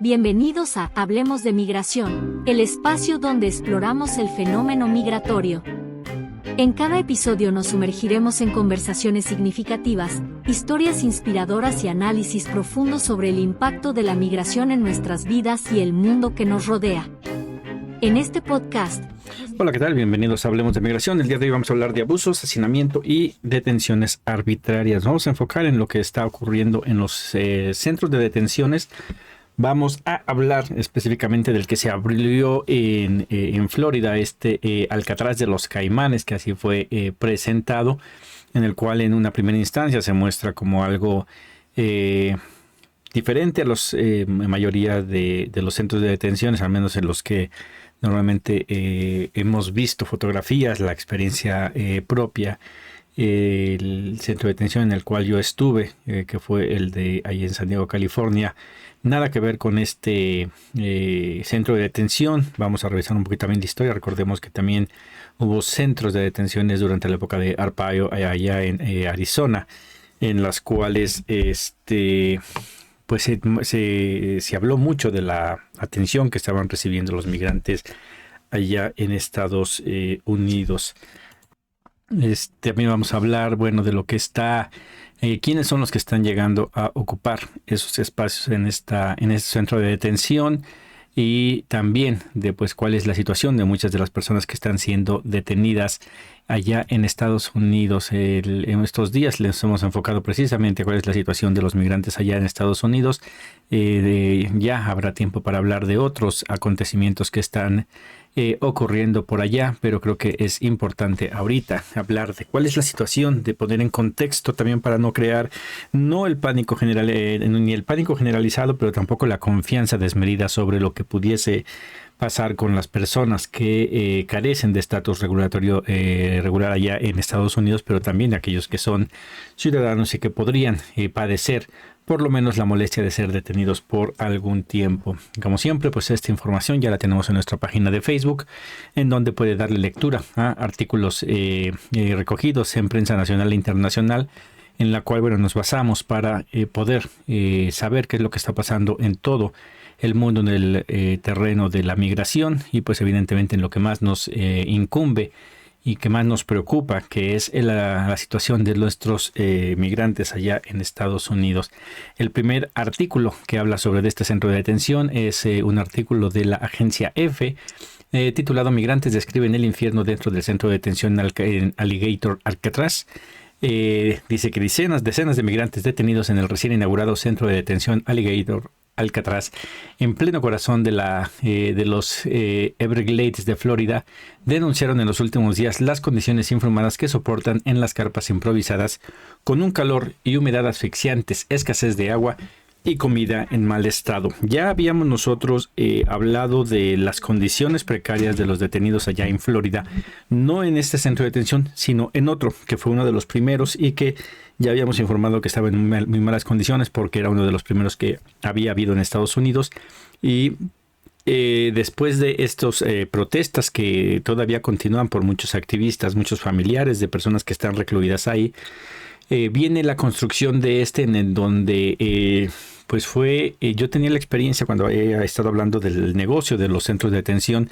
Bienvenidos a Hablemos de Migración, el espacio donde exploramos el fenómeno migratorio. En cada episodio nos sumergiremos en conversaciones significativas, historias inspiradoras y análisis profundos sobre el impacto de la migración en nuestras vidas y el mundo que nos rodea. En este podcast... Hola, ¿qué tal? Bienvenidos a Hablemos de Migración. El día de hoy vamos a hablar de abusos, hacinamiento y detenciones arbitrarias. Vamos a enfocar en lo que está ocurriendo en los centros de detenciones. Vamos a hablar específicamente del que se abrió en Florida, Alcatraz de los Caimanes, que así fue presentado, en el cual en una primera instancia se muestra como algo diferente a la mayoría de los centros de detenciones, al menos en los que normalmente hemos visto fotografías, la experiencia propia. El centro de detención en el cual yo estuve, que fue el de ahí en San Diego, California, nada que ver con este centro de detención. Vamos a revisar un poquito también de historia. Recordemos que también hubo centros de detenciones durante la época de Arpaio allá en Arizona, en las cuales pues se habló mucho de la atención que estaban recibiendo los migrantes allá en Estados Unidos. También vamos a hablar, de lo que está, quiénes son los que están llegando a ocupar esos espacios en este centro de detención, y también de cuál es la situación de muchas de las personas que están siendo detenidas allá en Estados Unidos. En estos días les hemos enfocado precisamente cuál es la situación de los migrantes allá en Estados Unidos. Ya habrá tiempo para hablar de otros acontecimientos que están ocurriendo por allá, pero creo que es importante ahorita hablar de cuál es la situación, de poner en contexto también para no crear el pánico general, ni el pánico generalizado, pero tampoco la confianza desmedida sobre lo que pudiese pasar con las personas que carecen de estatus regular allá en Estados Unidos, pero también aquellos que son ciudadanos y que podrían padecer por lo menos la molestia de ser detenidos por algún tiempo. Como siempre, pues esta información ya la tenemos en nuestra página de Facebook, en donde puede darle lectura a artículos recogidos en prensa nacional e internacional, en la cual nos basamos para poder saber qué es lo que está pasando en todo el mundo en el terreno de la migración, y pues evidentemente en lo que más nos incumbe y que más nos preocupa, que es la situación de nuestros migrantes allá en Estados Unidos. El primer artículo que habla sobre este centro de detención es un artículo de la agencia EFE, titulado "Migrantes describen el infierno dentro del centro de detención en Alligator, Alcatraz". Dice que decenas de migrantes detenidos en el recién inaugurado centro de detención Alligator, Alcatraz, en pleno corazón de los Everglades de Florida, denunciaron en los últimos días las condiciones infrahumanas que soportan en las carpas improvisadas, con un calor y humedad asfixiantes, escasez de agua y comida en mal estado. Ya habíamos nosotros hablado de las condiciones precarias de los detenidos allá en Florida, no en este centro de detención, sino en otro, que fue uno de los primeros y que ya habíamos informado que estaba en muy malas condiciones porque era uno de los primeros que había habido en Estados Unidos. Y después de estas protestas que todavía continúan por muchos activistas, muchos familiares de personas que están recluidas ahí, viene la construcción de en donde yo tenía la experiencia cuando he estado hablando del negocio de los centros de detención,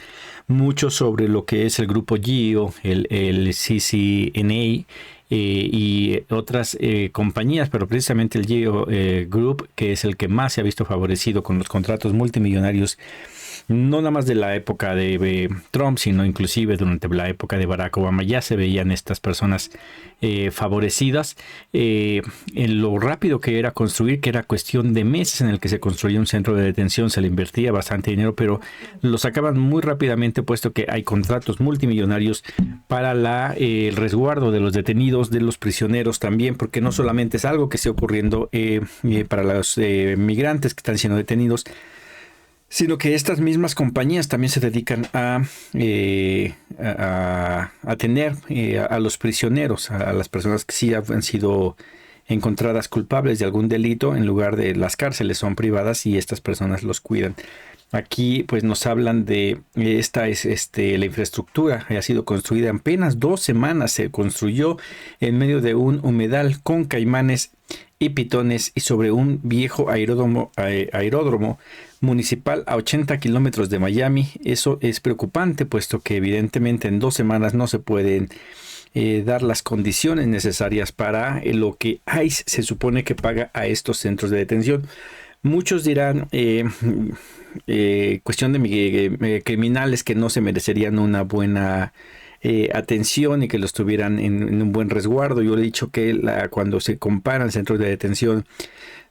mucho sobre lo que es el grupo GEO, el CCNA, y otras compañías, pero precisamente el GEO Group, que es el que más se ha visto favorecido con los contratos multimillonarios, no nada más de la época de Trump, sino inclusive durante la época de Barack Obama. Ya se veían estas personas favorecidas en lo rápido que era construir, que era cuestión de meses en el que se construía un centro de detención. Se le invertía bastante dinero, pero lo sacaban muy rápidamente, puesto que hay contratos multimillonarios para el resguardo de los detenidos, de los prisioneros también, porque no solamente es algo que esté ocurriendo para los migrantes que están siendo detenidos, sino que estas mismas compañías también se dedican a tener a los prisioneros, a las personas que sí han sido encontradas culpables de algún delito. En lugar de las cárceles son privadas y estas personas los cuidan. Aquí pues nos hablan de la infraestructura ha sido construida en apenas 2 semanas. Se construyó en medio de un humedal con caimanes y pitones y sobre un viejo aeródromo municipal a 80 kilómetros de Miami. Eso es preocupante, puesto que evidentemente en 2 semanas no se pueden dar las condiciones necesarias para lo que ICE se supone que paga a estos centros de detención. Muchos dirán, cuestión de criminales que no se merecerían una buena atención y que los tuvieran en un buen resguardo. Yo le he dicho que cuando se comparan centros de detención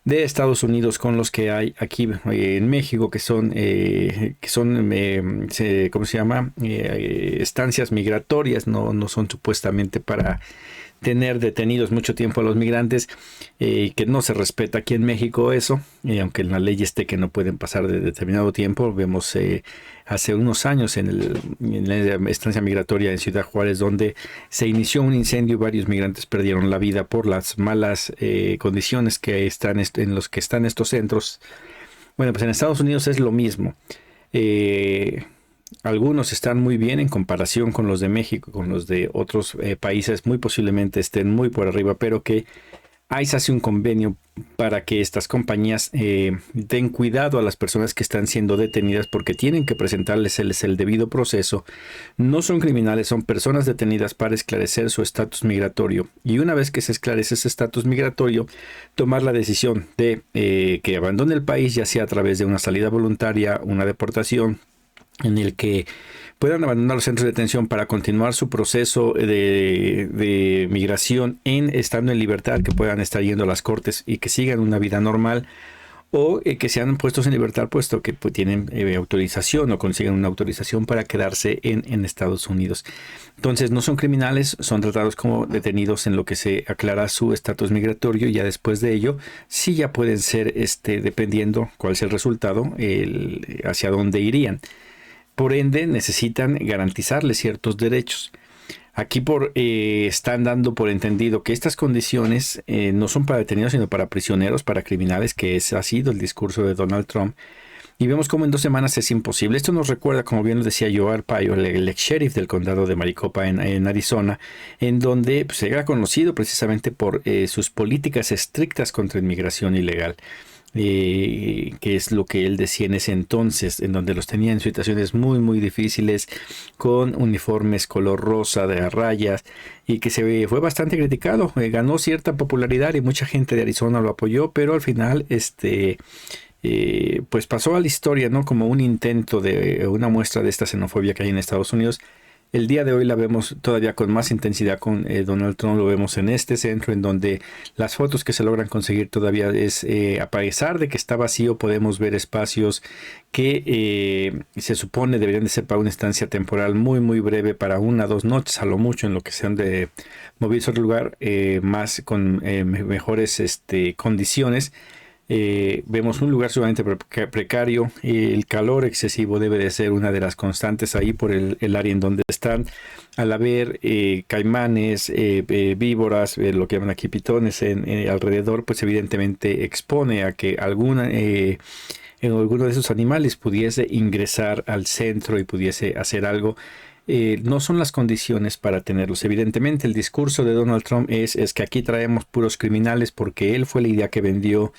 de Estados Unidos con los que hay aquí en México, que son ¿cómo se llama? Estancias migratorias, no son supuestamente para tener detenidos mucho tiempo a los migrantes, que no se respeta aquí en México eso, aunque en la ley esté que no pueden pasar de determinado tiempo. Vemos hace unos años en la estancia migratoria en Ciudad Juárez, donde se inició un incendio y varios migrantes perdieron la vida por las malas condiciones que están en los que están estos centros. Bueno, pues en Estados Unidos es lo mismo. Algunos están muy bien en comparación con los de México, con los de otros países, muy posiblemente estén muy por arriba, pero que ICE hace un convenio para que estas compañías den cuidado a las personas que están siendo detenidas, porque tienen que presentarles el debido proceso. No son criminales, son personas detenidas para esclarecer su estatus migratorio. Y una vez que se esclarece ese estatus migratorio, tomar la decisión de que abandone el país, ya sea a través de una salida voluntaria, una deportación, en el que puedan abandonar los centros de detención para continuar su proceso de migración estando en libertad, que puedan estar yendo a las cortes y que sigan una vida normal, o que sean puestos en libertad puesto que tienen autorización o consigan una autorización para quedarse en Estados Unidos. Entonces no son criminales, son tratados como detenidos en lo que se aclara su estatus migratorio, y ya después de ello sí ya pueden ser, dependiendo cuál sea el resultado, hacia dónde irían. Por ende, necesitan garantizarles ciertos derechos. Aquí están dando por entendido que estas condiciones no son para detenidos, sino para prisioneros, para criminales, que ha sido el discurso de Donald Trump. Y vemos cómo en 2 semanas es imposible. Esto nos recuerda, como bien nos decía Joe Arpaio, el ex sheriff del condado de Maricopa en Arizona, en donde se era conocido precisamente por sus políticas estrictas contra inmigración ilegal. Que es lo que él decía en ese entonces, en donde los tenía en situaciones muy muy difíciles, con uniformes color rosa de a rayas, y que fue bastante criticado. Ganó cierta popularidad y mucha gente de Arizona lo apoyó, pero al final pues pasó a la historia, ¿no?, como un intento de una muestra de esta xenofobia que hay en Estados Unidos. El día de hoy la vemos todavía con más intensidad con Donald Trump. Lo vemos en este centro, en donde las fotos que se logran conseguir todavía a pesar de que está vacío, podemos ver espacios que se supone deberían de ser para una estancia temporal muy muy breve, para 1 o 2 noches a lo mucho, en lo que se han de moverse a otro lugar más con mejores condiciones. Vemos un lugar sumamente precario. El calor excesivo debe de ser una de las constantes ahí por el área en donde están. Al haber caimanes, víboras, lo que llaman aquí pitones alrededor, pues evidentemente expone a que alguno de esos animales pudiese ingresar al centro y pudiese hacer algo. No son las condiciones para tenerlos. Evidentemente el discurso de Donald Trump es que aquí traemos puros criminales, porque él fue la idea que vendió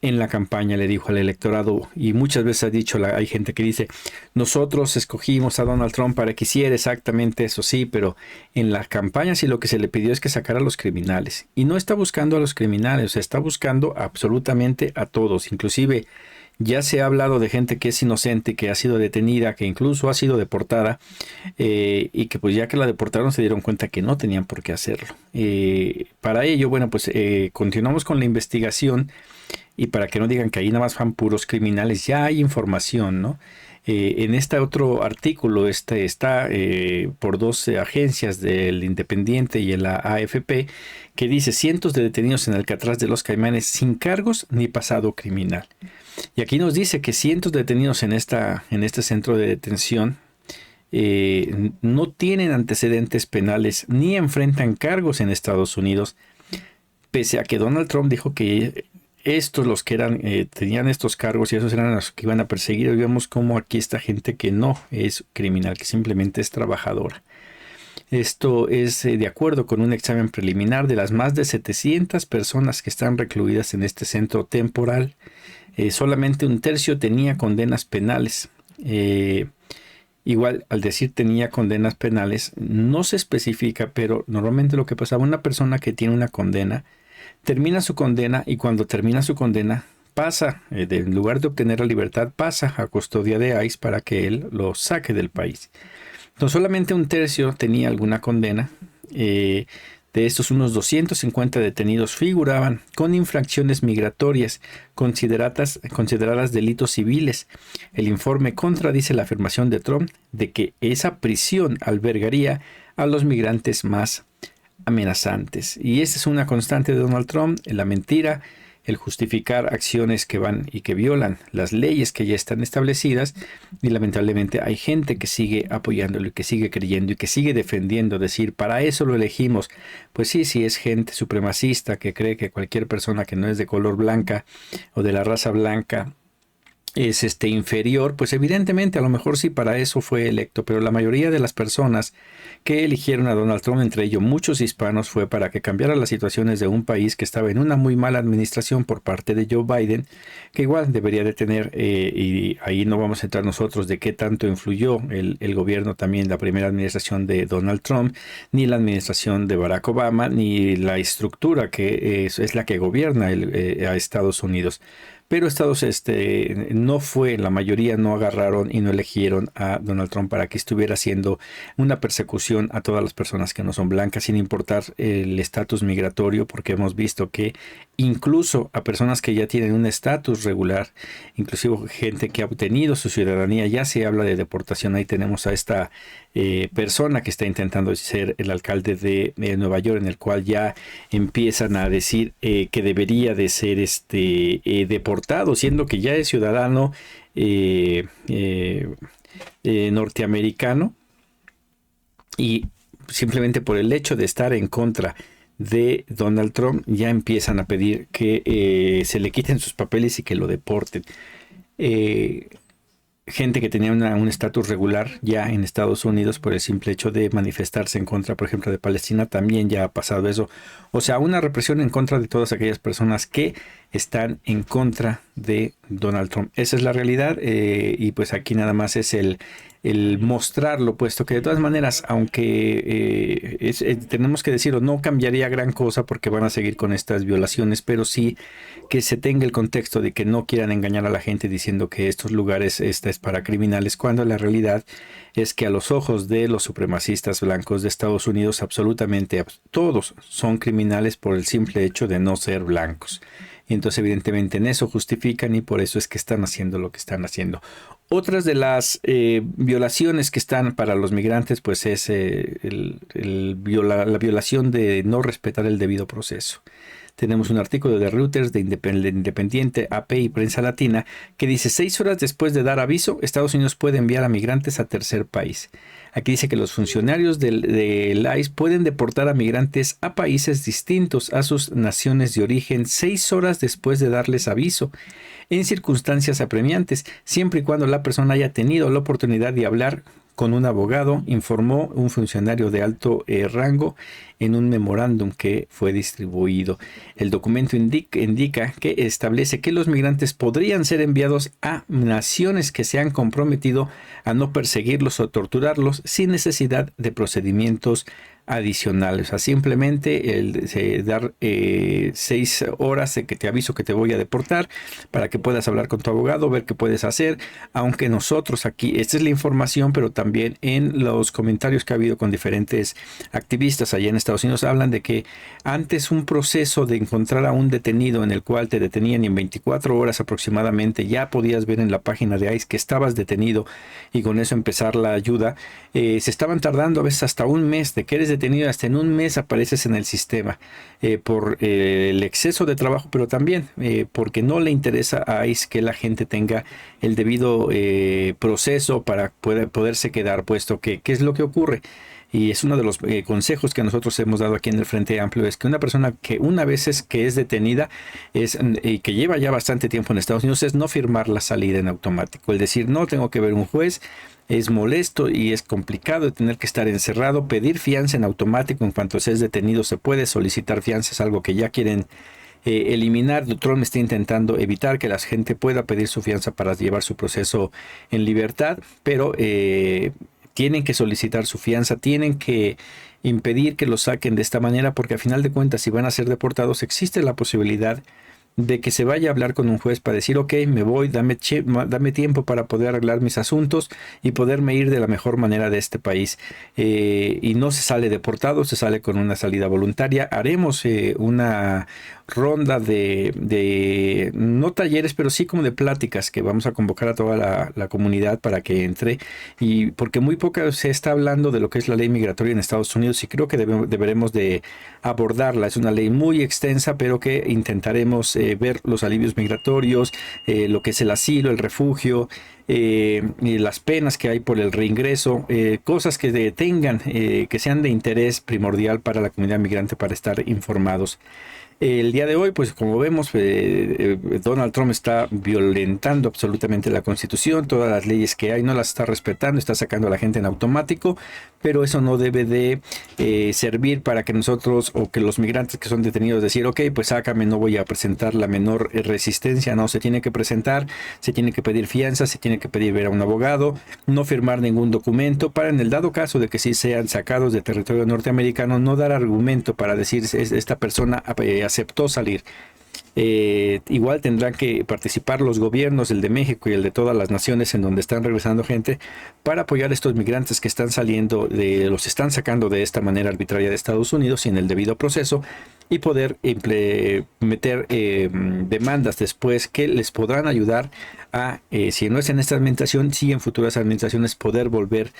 en la campaña, le dijo al electorado, y muchas veces ha dicho, hay gente que dice, nosotros escogimos a Donald Trump para que hiciera exactamente eso, sí, pero en la campaña sí lo que se le pidió es que sacara a los criminales, y no está buscando a los criminales, o sea, está buscando absolutamente a todos. Inclusive ya se ha hablado de gente que es inocente, que ha sido detenida, que incluso ha sido deportada, y que pues ya que la deportaron se dieron cuenta que no tenían por qué hacerlo. Para ello, bueno, pues continuamos con la investigación, y para que no digan que ahí nada más van puros criminales, ya hay información, ¿no? En este otro artículo está por 12 agencias, del Independiente y la AFP, que dice: cientos de detenidos en Alcatraz de los Caimanes sin cargos ni pasado criminal. Y aquí nos dice que cientos de detenidos en este centro de detención no tienen antecedentes penales ni enfrentan cargos en Estados Unidos, pese a que Donald Trump dijo que estos, los que tenían estos cargos, y esos eran los que iban a perseguir. Y vemos cómo aquí está gente que no es criminal, que simplemente es trabajadora. Esto es de acuerdo con un examen preliminar de las más de 700 personas que están recluidas en este centro temporal. Solamente un tercio tenía condenas penales. Igual, al decir tenía condenas penales, no se especifica, pero normalmente lo que pasaba, una persona que tiene una condena, termina su condena y cuando termina su condena pasa, en lugar de obtener la libertad, pasa a custodia de ICE para que él lo saque del país. Entonces solamente un tercio tenía alguna condena. De estos, unos 250 detenidos figuraban con infracciones migratorias consideradas delitos civiles. El informe contradice la afirmación de Trump de que esa prisión albergaría a los migrantes más amenazantes. Y esta es una constante de Donald Trump, la mentira, el justificar acciones que van y que violan las leyes que ya están establecidas, y lamentablemente hay gente que sigue apoyándolo y que sigue creyendo y que sigue defendiendo, decir, para eso lo elegimos. Pues sí, es gente supremacista que cree que cualquier persona que no es de color blanca o de la raza blanca es inferior, pues evidentemente a lo mejor sí para eso fue electo, pero la mayoría de las personas que eligieron a Donald Trump, entre ellos muchos hispanos, fue para que cambiara las situaciones de un país que estaba en una muy mala administración por parte de Joe Biden, que igual debería de tener, y ahí no vamos a entrar nosotros de qué tanto influyó el gobierno también, la primera administración de Donald Trump, ni la administración de Barack Obama, ni la estructura que es la que gobierna a Estados Unidos. Pero no fue, la mayoría no agarraron y no eligieron a Donald Trump para que estuviera haciendo una persecución a todas las personas que no son blancas, sin importar el estatus migratorio, porque hemos visto que incluso a personas que ya tienen un estatus regular, inclusive gente que ha obtenido su ciudadanía, ya se habla de deportación. Ahí tenemos a esta persona que está intentando ser el alcalde de Nueva York, en el cual ya empiezan a decir que debería de ser deportado, siendo que ya es ciudadano norteamericano, y simplemente por el hecho de estar en contra de Donald Trump ya empiezan a pedir que se le quiten sus papeles y que lo deporten. Gente que tenía un estatus regular ya en Estados Unidos por el simple hecho de manifestarse en contra, por ejemplo, de Palestina, también ya ha pasado eso. O sea, una represión en contra de todas aquellas personas que están en contra de Donald Trump. Esa es la realidad, y pues aquí nada más es el mostrarlo, puesto que de todas maneras, aunque tenemos que decirlo, no cambiaría gran cosa porque van a seguir con estas violaciones, pero sí que se tenga el contexto de que no quieran engañar a la gente diciendo que estos lugares es para criminales, cuando la realidad es que a los ojos de los supremacistas blancos de Estados Unidos absolutamente todos son criminales por el simple hecho de no ser blancos. Y entonces evidentemente en eso justifican, y por eso es que están haciendo lo que están haciendo. Otras de las violaciones que están para los migrantes, pues es la violación de no respetar el debido proceso. Tenemos un artículo de Reuters, de Independiente, AP y Prensa Latina, que dice: 6 horas después de dar aviso, Estados Unidos puede enviar a migrantes a tercer país. Aquí dice que los funcionarios del ICE pueden deportar a migrantes a países distintos a sus naciones de origen 6 horas después de darles aviso, en circunstancias apremiantes, siempre y cuando la persona haya tenido la oportunidad de hablar con un abogado, informó un funcionario de alto rango en un memorándum que fue distribuido. El documento indica que establece que los migrantes podrían ser enviados a naciones que se han comprometido a no perseguirlos o torturarlos sin necesidad de procedimientos adicionales. O sea, simplemente dar 6 horas de que te aviso que te voy a deportar para que puedas hablar con tu abogado, ver qué puedes hacer. Aunque nosotros aquí, esta es la información, pero también en los comentarios que ha habido con diferentes activistas allá en Estados Unidos, hablan de que antes un proceso de encontrar a un detenido en el cual te detenían y en 24 horas aproximadamente ya podías ver en la página de ICE que estabas detenido y con eso empezar la ayuda. Se estaban tardando a veces hasta un mes. De que eres detenido, hasta en un mes apareces en el sistema, por el exceso de trabajo, pero también porque no le interesa a ICE que la gente tenga el debido proceso para poderse quedar, puesto que ¿qué es lo que ocurre? Y es uno de los consejos que nosotros hemos dado aquí en el Frente Amplio, es que una persona que una vez es detenida y que lleva ya bastante tiempo en Estados Unidos, es no firmar la salida en automático. Es decir, no tengo que ver un juez, es molesto y es complicado de tener que estar encerrado. Pedir fianza en automático en cuanto se es detenido se puede, solicitar fianza es algo que ya quieren eliminar. Trump está intentando evitar que la gente pueda pedir su fianza para llevar su proceso en libertad, pero tienen que solicitar su fianza, tienen que impedir que lo saquen de esta manera, porque a final de cuentas, si van a ser deportados, existe la posibilidad de que se vaya a hablar con un juez para decir, ok, me voy, dame tiempo para poder arreglar mis asuntos y poderme ir de la mejor manera de este país. Y no se sale deportado, se sale con una salida voluntaria. Haremos una ronda de no talleres, pero sí como de pláticas que vamos a convocar a toda la comunidad para que entre, y porque muy poca se está hablando de lo que es la ley migratoria en Estados Unidos, y creo que deberemos de abordarla. Es una ley muy extensa, pero que intentaremos ver los alivios migratorios, lo que es el asilo, el refugio, y las penas que hay por el reingreso, cosas que tengan, que sean de interés primordial para la comunidad migrante para estar informados. El día de hoy, pues como vemos, Donald Trump está violentando absolutamente la Constitución, todas las leyes que hay no las está respetando, está sacando a la gente en automático, pero eso no debe de servir para que nosotros o que los migrantes que son detenidos decir, ok, pues sácame, no voy a presentar la menor resistencia. No, se tiene que presentar, se tiene que pedir fianza, se tiene que pedir ver a un abogado, no firmar ningún documento para, en el dado caso de que sí sean sacados de territorio norteamericano, no dar argumento para decir esta persona aceptó salir. Igual tendrán que participar los gobiernos, el de México y el de todas las naciones en donde están regresando gente, para apoyar a estos migrantes que están saliendo, los están sacando de esta manera arbitraria de Estados Unidos sin el debido proceso, y poder meter demandas después que les podrán ayudar a, si no es en esta administración, sí en futuras administraciones, poder volver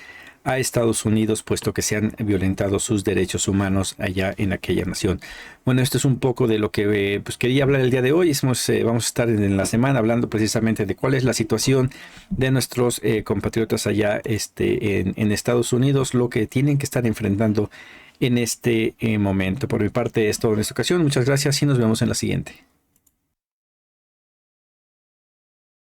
a Estados Unidos, puesto que se han violentado sus derechos humanos allá en aquella nación. Bueno, esto es un poco de lo que pues quería hablar el día de hoy. Vamos a estar en la semana hablando precisamente de cuál es la situación de nuestros compatriotas allá en Estados Unidos, lo que tienen que estar enfrentando en este momento. Por mi parte es todo en esta ocasión. Muchas gracias y nos vemos en la siguiente.